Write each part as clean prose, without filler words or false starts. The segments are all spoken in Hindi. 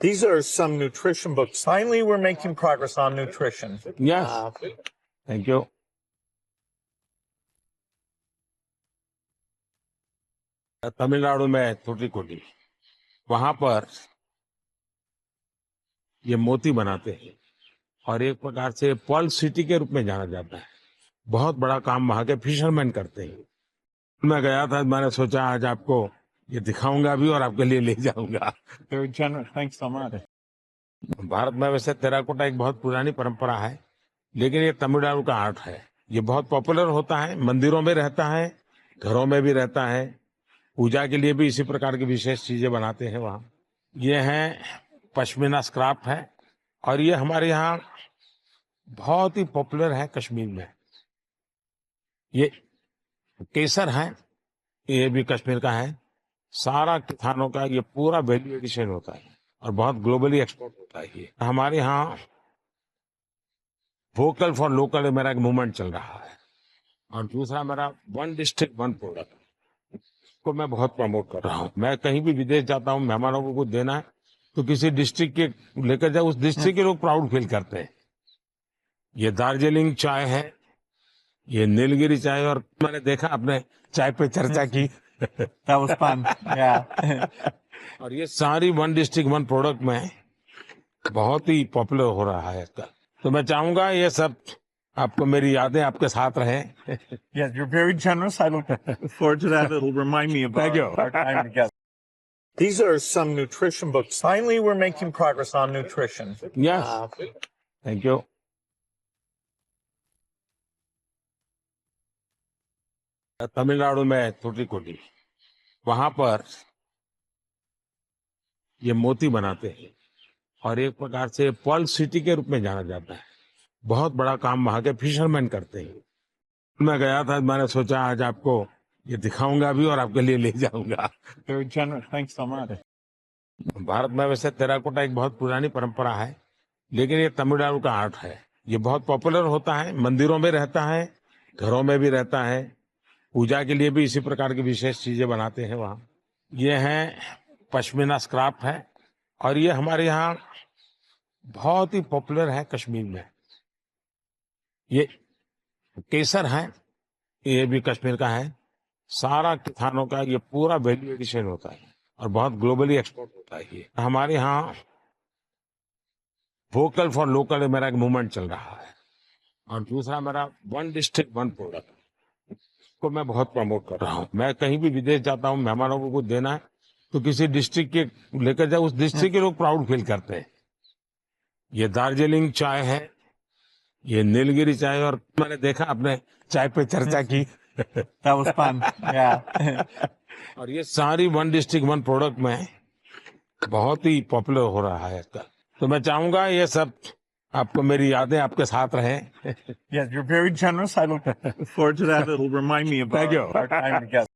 These are some nutrition books. Finally, we're making progress on nutrition. Yes. Thank you. Tamil Nadu में तुतिकोटी, वहां पर ये मोती बनाते हैं और एक प्रकार से पर्ल सिटी के रूप में जाना जाता है। बहुत बड़ा काम वहां के फिशरमैन करते हैं। मैं गया था, मैंने सोचा आज आपको ये दिखाऊंगा भी और आपके लिए ले जाऊंगा। Very generous. Thanks so much. Bharat में वैसे टेराकोटा एक बहुत पुरानी परंपरा है, लेकिन ये तमिलनाडु का आर्ट है। ये बहुत पॉपुलर होता है, मंदिरों में रहता है, घरों में भी रहता है, पूजा के लिए भी इसी प्रकार की विशेष चीजें बनाते हैं वहाँ। ये है पश्मीना स्क्राफ्ट है और ये हमारे यहाँ बहुत ही पॉपुलर है कश्मीर में। ये केसर है, ये भी कश्मीर का है। सारा किसानों का ये पूरा वैल्यू एडिशन होता है और बहुत ग्लोबली एक्सपोर्ट होता है। ये हमारे यहाँ वोकल फॉर लोकल मेरा एक मूवमेंट चल रहा है और दूसरा मेरा वन डिस्ट्रिक्ट वन प्रोडक्ट को मैं बहुत प्रमोट कर रहा हूँ। मैं कहीं भी विदेश जाता हूँ, मेहमानों को कुछ देना है तो किसी डिस्ट्रिक्ट के लेकर जाओ, उस डिस्ट्रिक्ट के लोग प्राउड फील करते हैं। ये दार्जिलिंग चाय है, ये नीलगिरी चाय, और मैंने देखा आपने चाय पे चर्चा की। That was fun. Yeah. और ये सारी वन डिस्ट्रिक्ट वन प्रोडक्ट में बहुत ही पॉपुलर हो रहा है इसका। तो मैं चाहूंगा ये सब आपको, मेरी यादें आपके साथ रहें। Yes, you're very generous. I look forward to that. It'll remind me Thank you. about our time together. These are some nutrition books. Finally, we're making progress on nutrition. Yes. Thank you. Tamil Nadu में तुतिकोटी, वहां पर ये मोती बनाते हैं और एक प्रकार से पर्ल सिटी के रूप में जाना जाता है। बहुत बड़ा काम वहां के फिशरमैन करते हैं। मैं गया था, मैंने सोचा आज आपको ये दिखाऊंगा भी और आपके लिए ले जाऊंगा। Very generous. Thanks so much. Bharat में वैसे टेराकोटा एक बहुत पुरानी परंपरा है, लेकिन ये तमिलनाडु का आर्ट है। ये बहुत पॉपुलर होता है, मंदिरों में रहता है, घरों में भी रहता है, पूजा के लिए भी इसी प्रकार की विशेष चीजें बनाते हैं वहाँ। ये है पश्मीना स्क्राफ्ट है और ये हमारे यहाँ बहुत ही पॉपुलर है कश्मीर में। ये केसर है, ये भी कश्मीर का है। सारा किसानों का ये पूरा वैल्यू एडिशन होता है और बहुत ग्लोबली एक्सपोर्ट होता है। ये हमारे यहाँ वोकल फॉर लोकल मेरा एक मूवमेंट चल रहा है और दूसरा मेरा वन डिस्ट्रिक्ट वन प्रोडक्ट को मैं बहुत प्रमोट कर रहा हूँ। मैं कहीं भी विदेश जाता हूँ, मेहमानों को कुछ देना है तो किसी डिस्ट्रिक्ट के लेकर जाओ, उस डिस्ट्रिक्ट के लोग प्राउड फील करते हैं। ये दार्जिलिंग चाय है, ये नीलगिरी चाय, और मैंने देखा आपने चाय पे चर्चा की। That was fun. Yeah. और ये सारी वन डिस्ट्रिक्ट वन प्रोडक्ट में बहुत ही पॉपुलर हो रहा है इसका। तो मैं चाहूंगा ये सब आपको, मेरी यादें आपके साथ रहें। Yes, you're very generous. I look forward to that. It'll remind me about Thank you. our time together.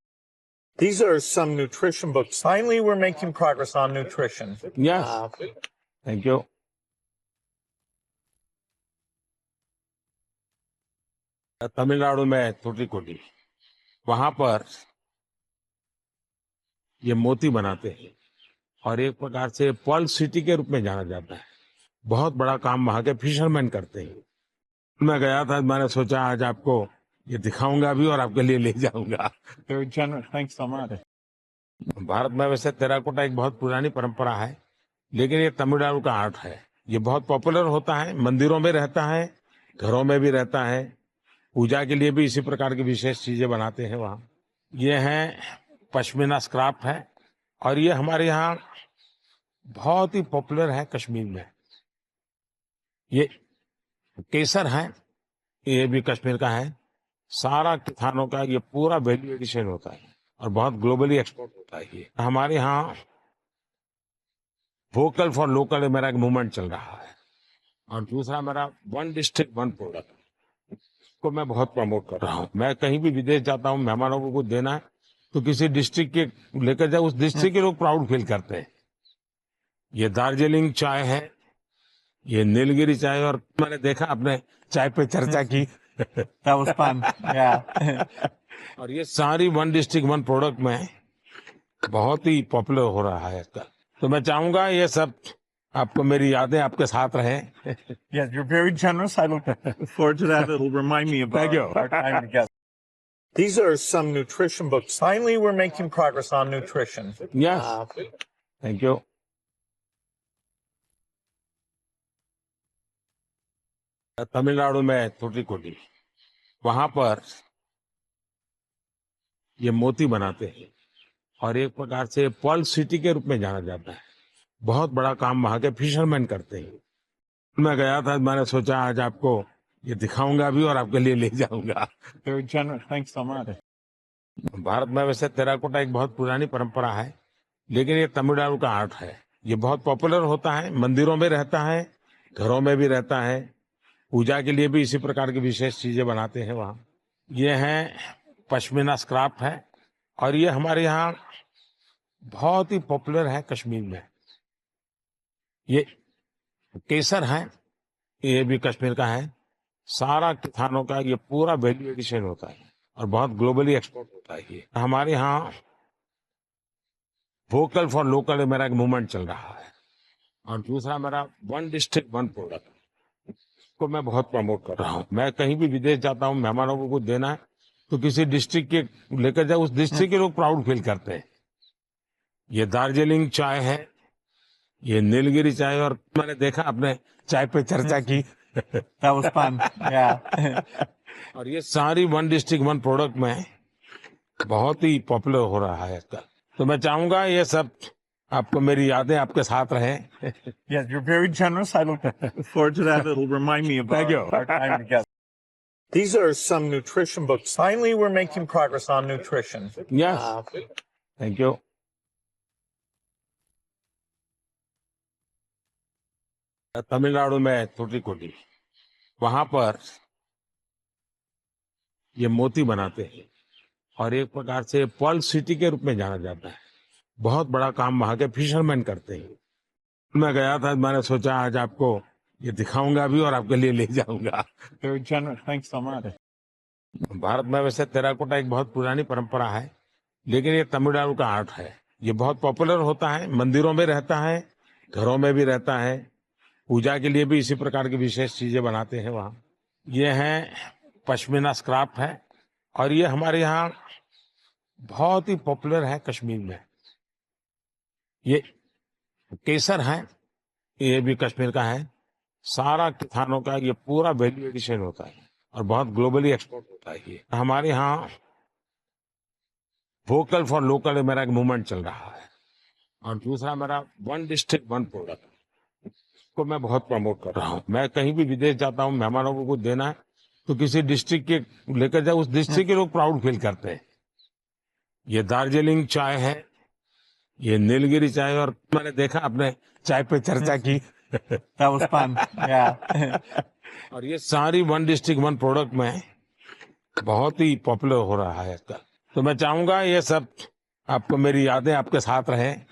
These are some nutrition books. Finally, we're making progress on nutrition. Yes. Thank you. Tamil Nadu में तुतिकोटी, वहां पर ये मोती बनाते हैं और एक प्रकार से पर्ल सिटी के रूप में जाना जाता है। बहुत बड़ा काम वहां के फिशरमैन करते हैं। मैं गया था, मैंने सोचा आज आपको ये दिखाऊंगा भी और आपके लिए ले जाऊंगा। Very generous. Thanks so much. Bharat में वैसे टेराकोटा एक बहुत पुरानी परंपरा है, लेकिन ये तमिलनाडु का आर्ट है। ये बहुत पॉपुलर होता है, मंदिरों में रहता है, घरों में भी रहता है, पूजा के लिए भी इसी प्रकार की विशेष चीजें बनाते हैं वहाँ। ये है पश्मीना स्क्राफ्ट है और ये हमारे यहाँ बहुत ही पॉपुलर है कश्मीर में। ये केसर है, ये भी कश्मीर का है। सारा किसानों का ये पूरा वैल्यू एडिशन होता है और बहुत ग्लोबली एक्सपोर्ट होता है। ये हमारे यहाँ वोकल फॉर लोकल मेरा एक मूवमेंट चल रहा है और दूसरा मेरा वन डिस्ट्रिक्ट वन प्रोडक्ट को मैं बहुत प्रमोट कर रहा हूँ। मैं कहीं भी विदेश जाता हूँ, मेहमानों को कुछ देना है तो किसी डिस्ट्रिक्ट के लेकर जाओ, उस डिस्ट्रिक्ट के लोग प्राउड फील करते हैं। ये दार्जिलिंग चाय है, ये नीलगिरी चाय, और मैंने देखा आपने चाय पे चर्चा की। That was fun. Yeah. और ये सारी वन डिस्ट्रिक्ट वन प्रोडक्ट में बहुत ही पॉपुलर हो रहा है इसका। तो मैं चाहूंगा ये सब आपको मेरी यादें आपके साथ रहें। Yes, you're very generous. I look forward to that. It'll remind me about Thank you. our time together. These are some nutrition books. Finally, we're making progress on nutrition. Yes. Thank you. Tamil Nadu में टूटीकोटी, वहां पर ये मोती बनाते हैं और एक प्रकार से पर्ल सिटी के रूप में जाना जाता है। बहुत बड़ा काम वहां के फिशरमैन करते हैं। मैं गया था, मैंने सोचा आज आपको ये दिखाऊंगा भी और आपके लिए ले जाऊंगा। Very generous. Thanks so much. Bharat में वैसे टेराकोटा एक बहुत पुरानी परंपरा है, लेकिन ये तमिलनाडु का आर्ट है। ये बहुत पॉपुलर होता है, मंदिरों में रहता है, घरों में भी रहता है, पूजा के लिए भी इसी प्रकार की विशेष चीजें बनाते हैं वहाँ। ये है पश्मीना स्क्राफ्ट है और ये हमारे यहाँ बहुत ही पॉपुलर है कश्मीर में। ये केसर है, ये भी कश्मीर का है। सारा किसानों का ये पूरा वैल्यू एडिशन होता है और बहुत ग्लोबली एक्सपोर्ट होता है। ये हमारे यहाँ वोकल फॉर लोकल मेरा एक मूवमेंट चल रहा है और दूसरा मेरा वन डिस्ट्रिक्ट वन प्रोडक्ट को मैं बहुत प्रमोट कर रहा हूँ। मैं कहीं भी विदेश जाता हूँ, मेहमानों को कुछ देना है तो किसी डिस्ट्रिक्ट के लेकर जाओ, उस डिस्ट्रिक्ट के लोग प्राउड फील करते हैं। ये दार्जिलिंग चाय है, ये नीलगिरी चाय, और मैंने देखा आपने चाय पे चर्चा की। That was fun. Yeah. और ये सारी वन डिस्ट्रिक्ट वन प्रोडक्ट में बहुत ही पॉपुलर हो रहा है आजकल। तो मैं चाहूंगा ये सब आपको मेरी यादें आपके साथ रहें। Yes, you're very generous. I look forward to that. It'll remind me about Thank you. our time together. These are some nutrition books. Finally, we're making progress on nutrition. Yes. Thank you. Tamil Nadu में टूटीकोटी, वहां पर ये मोती बनाते हैं और एक प्रकार से पर्ल सिटी के रूप में जाना जाता है। बहुत बड़ा काम वहां के फिशरमैन करते हैं। मैं गया था, मैंने सोचा आज आपको ये दिखाऊंगा भी और आपके लिए ले जाऊंगा। Very generous. Thanks so much. Bharat में वैसे टेराकोटा एक बहुत पुरानी परंपरा है, लेकिन ये तमिलनाडु का आर्ट है। ये बहुत पॉपुलर होता है, मंदिरों में रहता है, घरों में भी रहता है, पूजा के लिए भी इसी प्रकार की विशेष चीजें बनाते हैं वहाँ। ये है पश्मीना स्क्राफ्ट है और ये हमारे यहाँ बहुत ही पॉपुलर है कश्मीर में। ये केसर है, ये भी कश्मीर का है। सारा किसानों का ये पूरा वैल्यू एडिशन होता है और बहुत ग्लोबली एक्सपोर्ट होता है। ये हमारे यहाँ वोकल फॉर लोकल मेरा एक मूवमेंट चल रहा है और दूसरा मेरा वन डिस्ट्रिक्ट वन प्रोडक्ट को मैं बहुत प्रमोट कर रहा हूँ। मैं कहीं भी विदेश जाता हूँ, मेहमानों को कुछ देना है तो किसी डिस्ट्रिक्ट के लेकर जाओ, उस डिस्ट्रिक्ट के लोग प्राउड फील करते हैं। ये दार्जिलिंग चाय है, ये नीलगिरी चाय, और मैंने देखा आपने चाय पे चर्चा की। That was fun. Yeah. और ये सारी वन डिस्ट्रिक्ट वन प्रोडक्ट में बहुत ही पॉपुलर हो रहा है आजकल। तो मैं चाहूंगा ये सब आपको मेरी यादें आपके साथ रहें।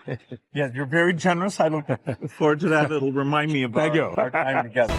Yes, you're very generous. I look forward to that. It'll remind me about Thank you. our time together.